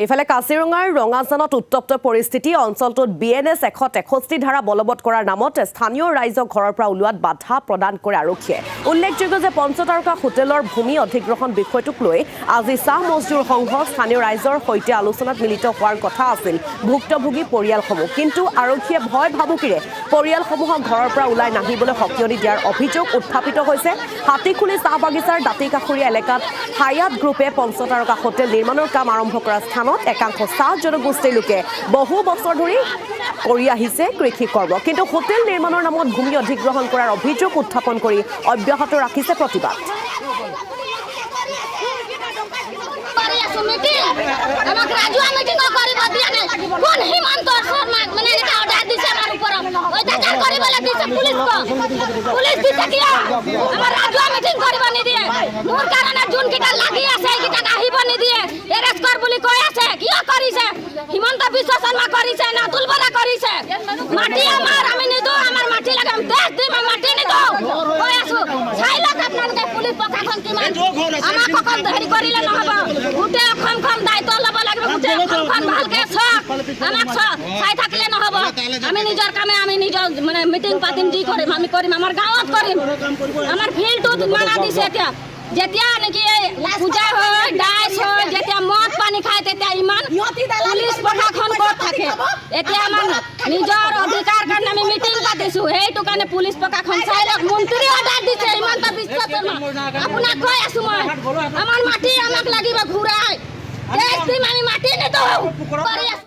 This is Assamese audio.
ইফালে কাজিৰঙাৰ ৰঙাজানত উত্তপ্ত পৰিস্থিতি অঞ্চলটোত বিএনএছ 163 ধাৰা বলবৎ কৰাৰ নামত স্থানীয় ৰাইজক ঘৰৰ পৰা ওলোৱাত বাধা প্ৰদান কৰে আৰক্ষীয়ে। উল্লেখযোগ্য যে পঞ্চতাৰকা হোটেলৰ ভূমি অধিগ্ৰহণ বিষয়টোক লৈ আজি চাহ মজদুৰ সংঘ স্থানীয় ৰাইজৰ সৈতে আলোচনাত মিলিত হোৱাৰ কথা আছিল ভুক্তভোগী পৰিয়ালসমূহ। কিন্তু আৰক্ষীয়ে ভয় ভাবুকিৰে পৰিয়ালসমূহক ঘৰৰ পৰা ওলাই নাহিবলৈ সকিয়নি দিয়াৰ অভিযোগ উত্থাপিত হৈছে। হাতীখুলি চাহ বাগিচাৰ দাঁতিকাষৰীয়া এলেকাত হায়াত গ্ৰুপে পঞ্চতাৰকা হোটেল নিৰ্মাণৰ কাম আৰম্ভ কৰা একাংশ চাহ জনগোষ্ঠীৰ লোকে বহু বছৰ ধৰি কৰি আহিছে কৃষি কৰ্ম। কিন্তু হোটেল নিৰ্মাণৰ নামত ভূমি অধিগ্ৰহণ কৰাৰ অভিযোগ উত্থাপন কৰি অব্যাহত ৰাখিছে প্ৰতিবাদ। হিমন্ত বিশ্ব শৰ্মা কৰিছে না তুলবৰা কৰিছে মাটি আমি নিদো আমাৰ মাটি লাগে দেশ দিম মাটি নিদো কৈ আছো চাই লওক আপোনালোকে পুলিচ প্ৰশাসন কিমান আমাক অকল হেৰি কৰিলে নহব গোটেই অসমখন দায়িত্ব ল'ব লাগিব গোটেই অসমখন ভালকে আমাক চাই থাকিলে নহব আমি নিজৰ কামে আমি নিজৰ মানে মিটিং পাতিম যি কৰিম আমি কৰিম আমাৰ গাঁৱত কৰিম আমাৰ ফিল্ডটোত মানা দিছে এতিয়া যেতিয়া নেকি পূজা হয় ডাইচ হয় যেতিয়া মদ পানী খায় তেতিয়া ইমান পুলিচ প্ৰশাসন ক'ত থাকে এতিয়া আমাৰ নিজৰ অধিকাৰ কাৰণে আমি মিটিং পাতিছো সেইটো কাৰণে পুলিচ প্ৰশাসন চাই লওক মন্ত্ৰী অৰ্ডাৰ দিছে হিমন্ত বিশ্ব শৰ্মা আপোনাক কৈ আছো মই আমাৰ মাটি আমাক লাগিব ঘূৰাই দেশ দিম আমি মাটি নিদিওঁ